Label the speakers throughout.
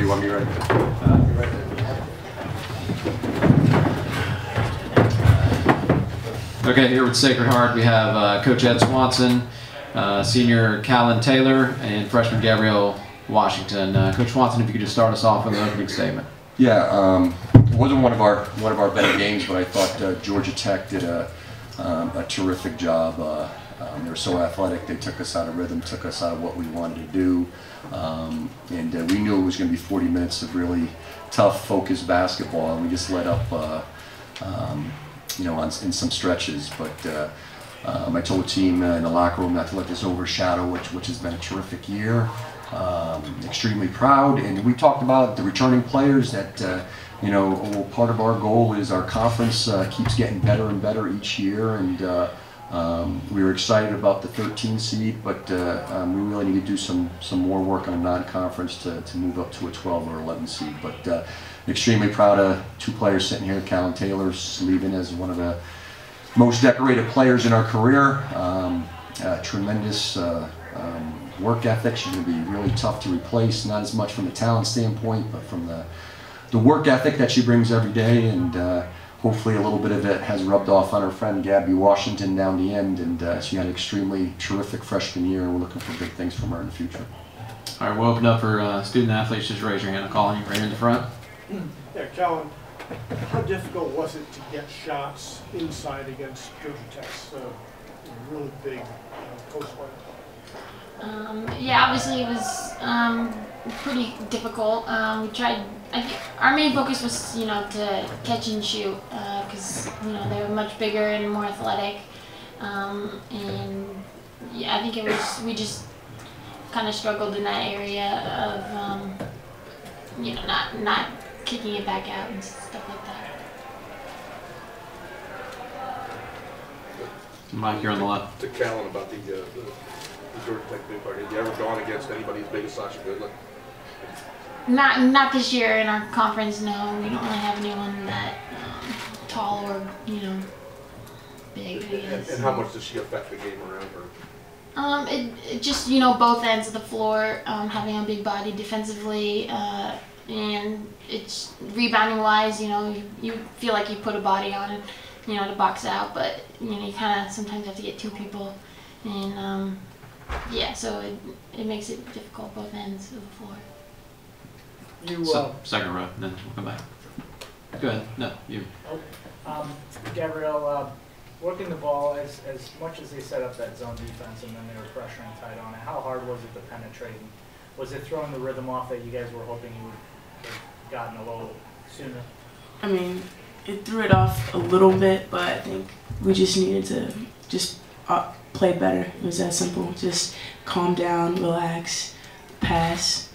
Speaker 1: you want me ready?
Speaker 2: You're right there.
Speaker 3: Okay, here with Sacred Heart, we have Coach Ed Swanson, senior Callan Taylor, and freshman Gabrielle Washington. Coach Swanson, if you could just start us off with an opening statement.
Speaker 1: Yeah, it wasn't one of our better games, but I thought Georgia Tech did a terrific job. They were so athletic. They took us out of rhythm, took us out of what we wanted to do, and we knew it was going to be 40 minutes of really tough, focused basketball, and we just let up. You know, in some stretches, but I told the team in the locker room not to let this overshadow, which has been a terrific year. Extremely proud, and we talked about the returning players that you know, part of our goal is our conference keeps getting better and better each year, and we were excited about the 13 seed, but we really need to do some more work on a non-conference to move up to a 12 or 11 seed. But extremely proud of two players sitting here. Callan Taylor's leaving as one of the most decorated players in our career. Tremendous work ethic. She's going to be really tough to replace, not as much from the talent standpoint, but from the work ethic that she brings every day, and hopefully a little bit of it has rubbed off on her friend Gabby Washington down the end, and she had an extremely terrific freshman year, and we're looking for big things from her in the future.
Speaker 3: All right, we'll open up for student athletes. Just raise your hand. I'll call on you right in the front.
Speaker 4: Yeah, Callan, how difficult was it to get shots inside against Georgia Tech's really big coastline?
Speaker 5: Yeah, obviously it was pretty difficult. We tried. I think our main focus was, you know, to catch and shoot, because you know they were much bigger and more athletic, and yeah, I think it was we just kind of struggled in that area of you know not kicking it back out and stuff like that.
Speaker 3: Mike, you're on the left.
Speaker 2: To Callan about the Georgia Tech big party. Have you ever gone against anybody as big as Sasha Goodland?
Speaker 5: Not this year in our conference. No, we don't really have anyone that tall or, you know, big. I guess.
Speaker 2: And how much does she affect the game around her?
Speaker 5: It just, you know, both ends of the floor, having a big body defensively, and it's rebounding wise. You know, you feel like you put a body on it, you know, to box out, but you know, you kind of sometimes have to get two people, and yeah, so it makes it difficult both ends of the floor.
Speaker 3: So, second row, then we'll come back. Go ahead. No, you.
Speaker 6: Gabrielle, working the ball as much as they set up that zone defense and then they were pressuring tight on it, how hard was it to penetrate? Was it throwing the rhythm off that you guys were hoping you would have gotten a little sooner?
Speaker 7: I mean, it threw it off a little bit, but I think we just needed to just play better. It was that simple. Just calm down, relax, pass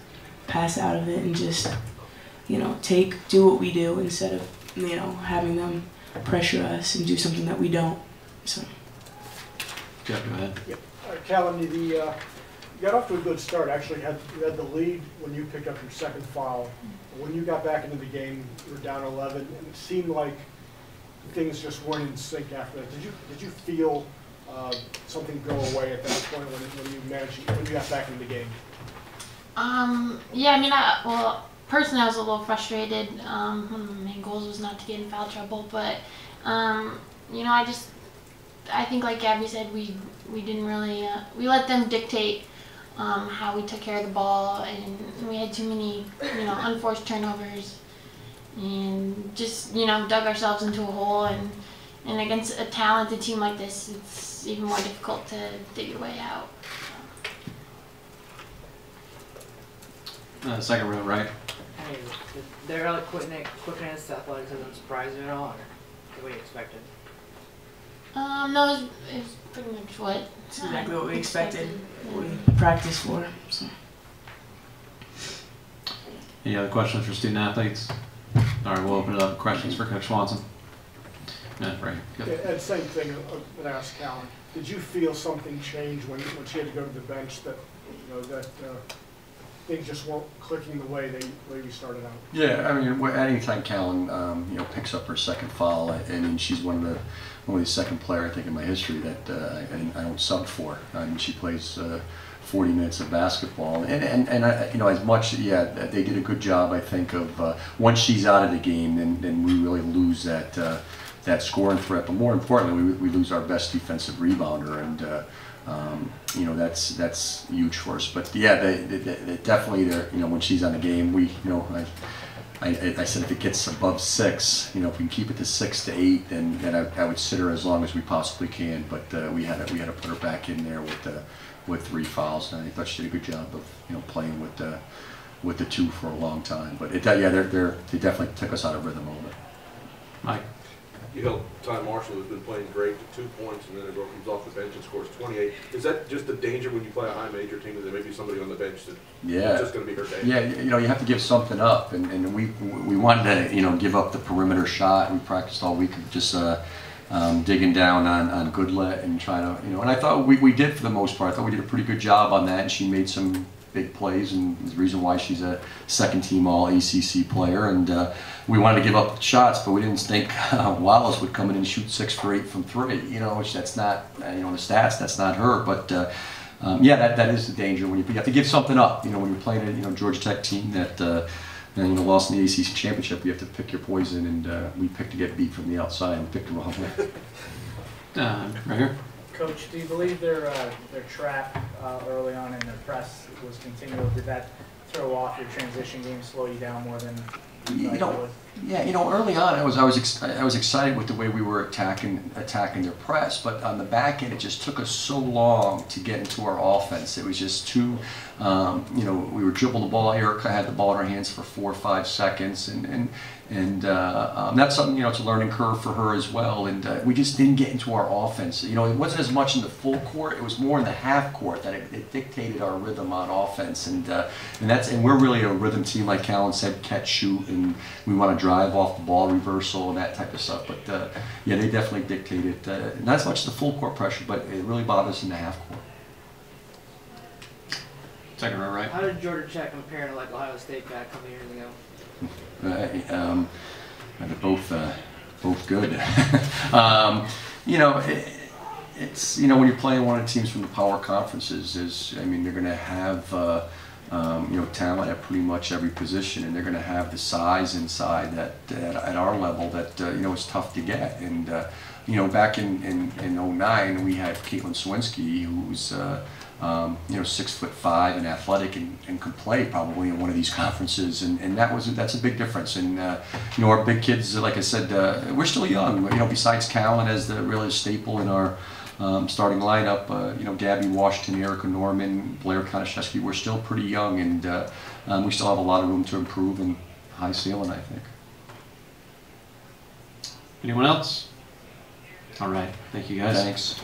Speaker 7: out of it, and just, you know, do what we do instead of, you know, having them pressure us and do something that we don't. So.
Speaker 3: Yeah, go ahead.
Speaker 4: Yep. Callan, you got off to a good start. Actually, you had the lead when you picked up your second foul. When you got back into the game, you were down 11, and it seemed like things just weren't in sync after that. Did you feel something go away at that point when you got back into the game?
Speaker 5: Yeah, I mean, well, personally, I was a little frustrated. One of my main goals was not to get in foul trouble, but you know, I think like Gabby said, we didn't really we let them dictate how we took care of the ball, and we had too many, you know, unforced turnovers, and just, you know, dug ourselves into a hole. And against a talented team like this, it's even more difficult to dig your way out.
Speaker 3: Second row, right?
Speaker 8: Hey, their quickness, athleticism surprise you at all, or what you expected?
Speaker 5: No, it was pretty much what.
Speaker 7: It's exactly what we expected. What we practiced for. So.
Speaker 3: Any other questions for student athletes? All right, we'll open it up. Questions for Coach Swanson? No, right. Good.
Speaker 4: Yeah, same thing when I asked Callan. Did you feel something change when she had to go to the bench, that, you know, that things just weren't clicking the way we started out?
Speaker 1: Yeah, I mean, anytime Callan you know, picks up her second foul, and she's only the second player I think in my history that I don't sub for. I mean, she plays 40 minutes of basketball. And I, you know, as much, yeah, they did a good job, I think, of once she's out of the game, then we really lose that that scoring threat. But more importantly, we lose our best defensive rebounder, and you know, that's huge for us. But yeah, they definitely, you know, when she's on the game, we, you know, I said if it gets above 6, you know, if we can keep it to 6 to 8, then I would sit her as long as we possibly can. But we had to put her back in there with 3 fouls, and I thought she did a good job of, you know, playing with the 2 for a long time. But yeah, they definitely took us out of rhythm a little bit.
Speaker 3: Mike.
Speaker 2: You held Ty Marshall, who's been playing great, to 2 points, and then a girl comes off the bench and scores 28. Is that just the danger when you play a high major team? Is there maybe somebody on the bench that it's just going to be her day?
Speaker 1: Yeah, you know, you have to give something up, and we wanted to, you know, give up the perimeter shot. We practiced all week of just digging down on Goodlet and trying to, you know, and I thought we did for the most part. I thought we did a pretty good job on that, and she made some big plays, and the reason why she's a second-team All-ACC player. And we wanted to give up shots, but we didn't think Wallace would come in and shoot 6 for 8 from 3. You know, which that's not, you know, the stats, that's not her. But yeah, that is the danger when you have to give something up. You know, when you're playing a, you know, Georgia Tech team that you know, lost in the ACC championship, you have to pick your poison, and we picked to get beat from the outside and picked the wrong way.
Speaker 3: Right here.
Speaker 6: Coach, do you believe their trap early on in their press was continual? Did that throw off your transition game, slow you down more than you thought it would?
Speaker 1: Yeah, you know, early on I was excited with the way we were attacking their press, but on the back end it just took us so long to get into our offense. It was just too, you know, we were dribbling the ball. Erica had the ball in her hands for 4 or 5 seconds, and that's something, you know, it's a learning curve for her as well. And we just didn't get into our offense. You know, it wasn't as much in the full court; it was more in the half court that it dictated our rhythm on offense. And we're really a rhythm team, like Callan said, catch, shoot, and we want to drive off the ball, reversal, and that type of stuff. But yeah, they definitely dictated not as much the full court pressure, but it really bothered us in the half court.
Speaker 3: Second row, right?
Speaker 8: How did Georgia Tech compare to like Ohio State back a couple years ago?
Speaker 1: They're both good. You know, it's, you know, when you're playing one of the teams from the power conferences, I mean, they're going to have you know, talent at pretty much every position, and they're going to have the size inside that at our level that you know, is tough to get. And you know, back in 09, we had Caitlin Swinski, who's you know, 6'5" and athletic, and could play probably in one of these conferences, and that's a big difference. And you know, our big kids, like I said, we're still young. You know, besides Callan as the really staple in our starting lineup, you know, Gabby Washington, Erica Norman, Blair Konashevsky, we're still pretty young, and we still have a lot of room to improve, and high ceiling, I think.
Speaker 3: Anyone else? All right. Thank you, guys.
Speaker 1: Thanks.